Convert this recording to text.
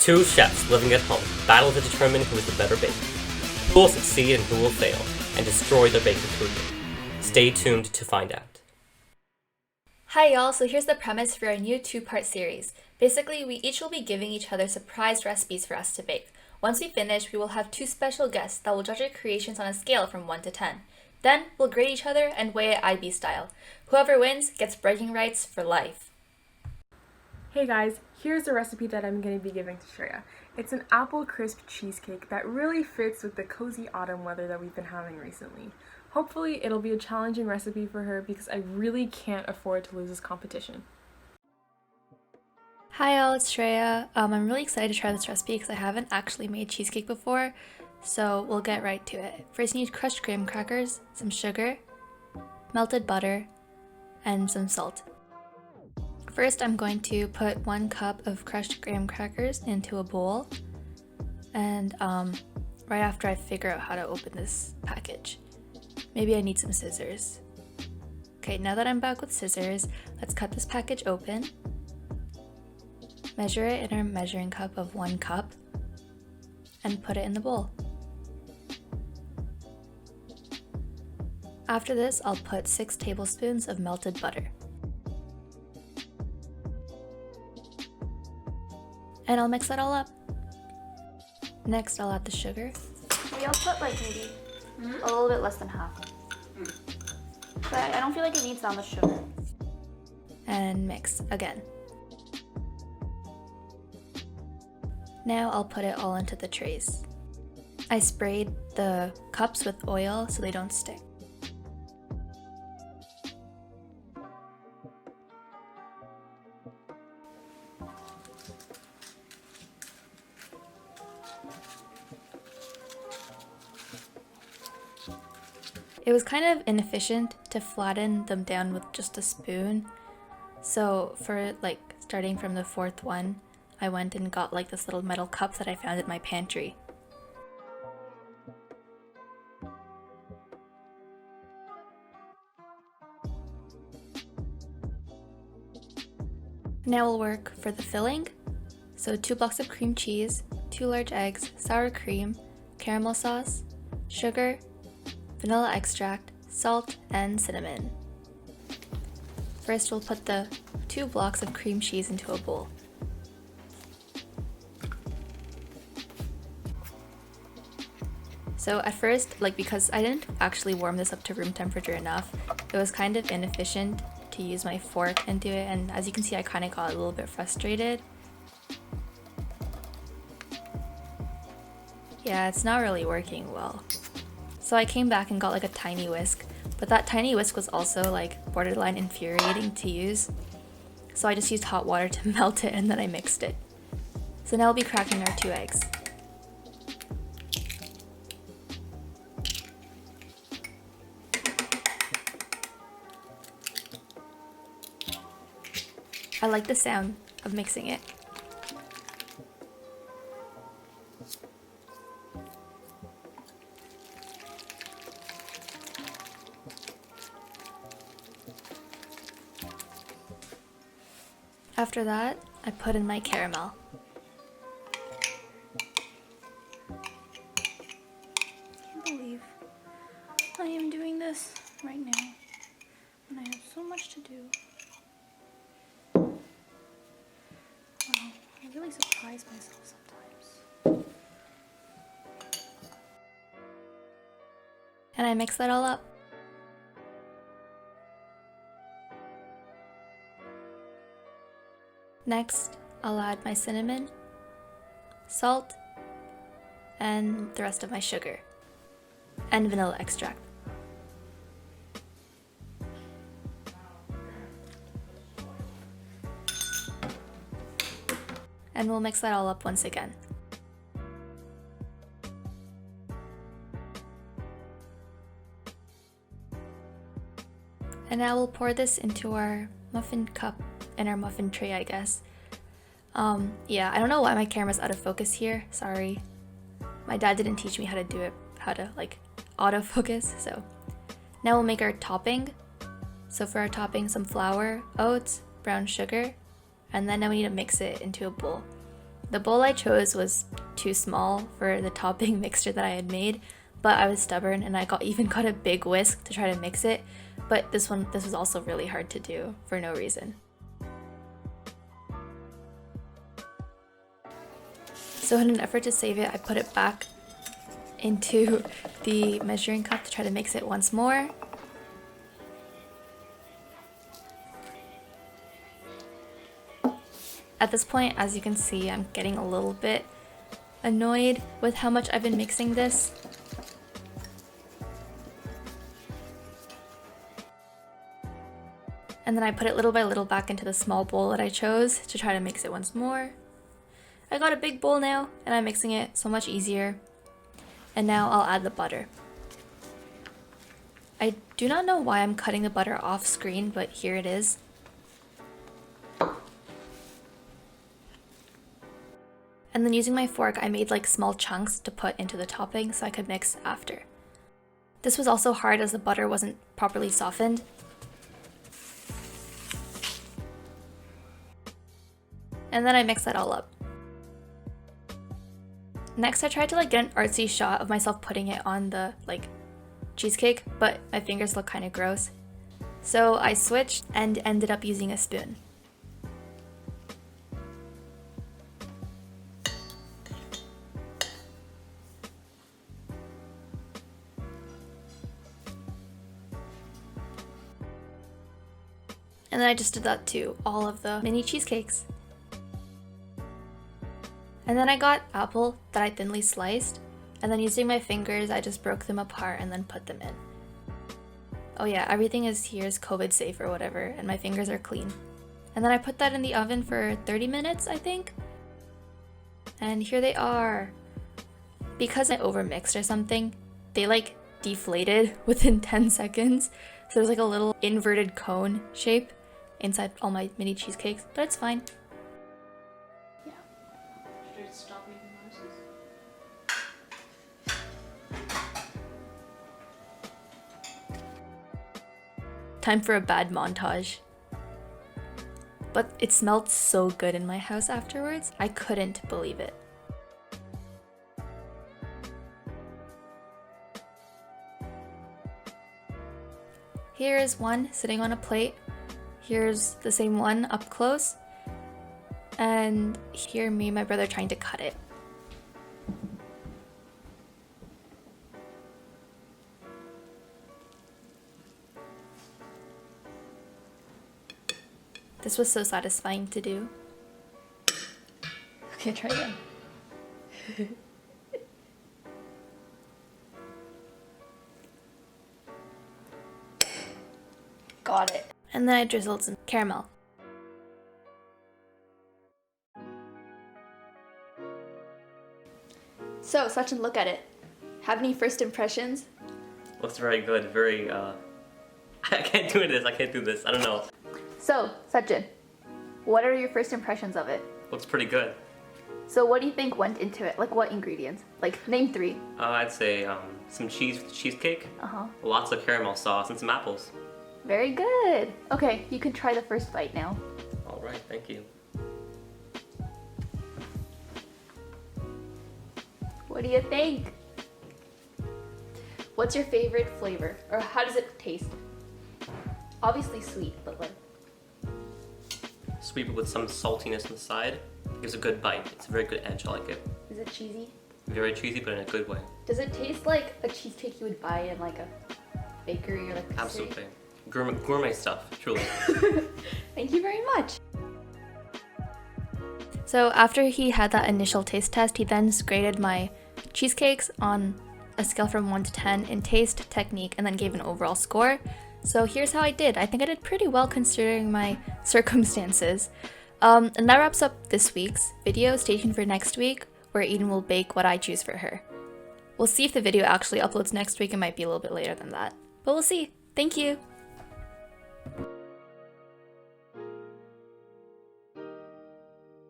Two chefs living at home battle to determine who is the better baker, who will succeed and who will fail, and destroy their baking career. Stay tuned to find out. Hi y'all, so here's the premise for our new two-part series. Basically, we each will be giving each other surprise recipes for us to bake. Once we finish, we will have two special guests that will judge our creations on a scale from 1 to 10. Then, we'll grade each other and weigh it IB style. Whoever wins gets bragging rights for life. Hey guys, here's the recipe that I'm going to be giving to Shreya. It's an apple crisp cheesecake that really fits with the cozy autumn weather that we've been having recently. Hopefully it'll be a challenging recipe for her because I really can't afford to lose this competition. Hi all, it's Shreya. I'm really excited to try this recipe because I haven't actually made cheesecake before, so we'll get right to it. First you need crushed graham crackers, some sugar, melted butter, and some salt. First I'm going to put 1 cup of crushed graham crackers into a bowl, and right after I figure out how to open this package. Maybe I need some scissors. Okay, now that I'm back with scissors, let's cut this package open. Measure it in our measuring cup of 1 cup and put it in the bowl. After this, I'll put 6 tablespoons of melted butter. And I'll mix that all up. Next, I'll add the sugar. Maybe I'll put like maybe a little bit less than half. But I don't feel like it needs that much sugar. And mix again. Now I'll put it all into the trays. I sprayed the cups with oil so they don't stick. It was kind of inefficient to flatten them down with just a spoon, so for like starting from the 4th one, I went and got like this little metal cup that I found in my pantry. Now we'll work for the filling. So 2 blocks of cream cheese, 2 large eggs, sour cream, caramel sauce, sugar, vanilla extract, salt, and cinnamon. First we'll put the 2 blocks of cream cheese into a bowl. So at first, because I didn't actually warm this up to room temperature enough, it was kind of inefficient to use my fork and do it, and as you can see I kind of got a little bit frustrated. Yeah, it's not really working well. So I came back and got like a tiny whisk, but that tiny whisk was also like borderline infuriating to use. So I just used hot water to melt it and then I mixed it. So now we'll be cracking our 2 eggs. I like the sound of mixing it. After that, I put in my caramel. I can't believe I am doing this right now and I have so much to do. Wow, I really surprise myself sometimes. And I mix that all up. Next, I'll add my cinnamon, salt, and the rest of my sugar, and vanilla extract. And we'll mix that all up once again. And now we'll pour this into our muffin cup in our muffin tray, I guess. Yeah, I don't know why my camera's out of focus here, sorry. My dad didn't teach me how to do it, how to like autofocus, so. Now we'll make our topping. So for our topping, some flour, oats, brown sugar, and then now we need to mix it into a bowl. The bowl I chose was too small for the topping mixture that I had made, but I was stubborn and I even got a big whisk to try to mix it, but this was also really hard to do for no reason. So in an effort to save it, I put it back into the measuring cup to try to mix it once more. At this point, as you can see, I'm getting a little bit annoyed with how much I've been mixing this. And then I put it little by little back into the small bowl that I chose to try to mix it once more. I got a big bowl now, and I'm mixing it so much easier. And now I'll add the butter. I do not know why I'm cutting the butter off screen, but here it is. And then using my fork, I made like small chunks to put into the topping so I could mix after. This was also hard as the butter wasn't properly softened. And then I mixed that all up. Next, I tried to get an artsy shot of myself putting it on the cheesecake, but my fingers look kind of gross. So I switched and ended up using a spoon. And then I just did that to all of the mini cheesecakes. And then I got apple that I thinly sliced, and then using my fingers, I just broke them apart and then put them in. Oh yeah, everything here is COVID safe or whatever, and my fingers are clean. And then I put that in the oven for 30 minutes, I think. And here they are. Because I overmixed or something, they deflated within 10 seconds. So there's a little inverted cone shape inside all my mini cheesecakes, but it's fine. Stop making noises. Time for a bad montage. But it smelled so good in my house afterwards, I couldn't believe it. Here is one sitting on a plate. Here's the same one up close. And here me and my brother trying to cut it. This was so satisfying to do. Okay, try again. Got it. And then I drizzled some caramel. So, Sachin, look at it. Have any first impressions? Looks very good, very, I can't do this, I can't do this, I don't know. So, Sachin, what are your first impressions of it? Looks pretty good. So what do you think went into it? What ingredients? Name 3. I'd say some cheese with cheesecake, lots of caramel sauce, and some apples. Very good. Okay, you can try the first bite now. Alright, thank you. What do you think? What's your favorite flavor? Or how does it taste? Obviously sweet, but Sweet but with some saltiness on the side. Gives a good bite. It's a very good edge, I like it. is it cheesy? Very cheesy, but in a good way. Does it taste like a cheesecake you would buy in a bakery or pastry? Absolutely. Gourmet stuff, truly. Thank you very much. So after he had that initial taste test, he then graded my cheesecakes on a scale from 1 to 10 in taste, technique, and then gave an overall score. So here's how I did. I think I did pretty well considering my circumstances. And that wraps up this week's video. Stay tuned for next week, where Eden will bake what I choose for her. We'll see if the video actually uploads next week. It might be a little bit later than that, but we'll see. Thank you.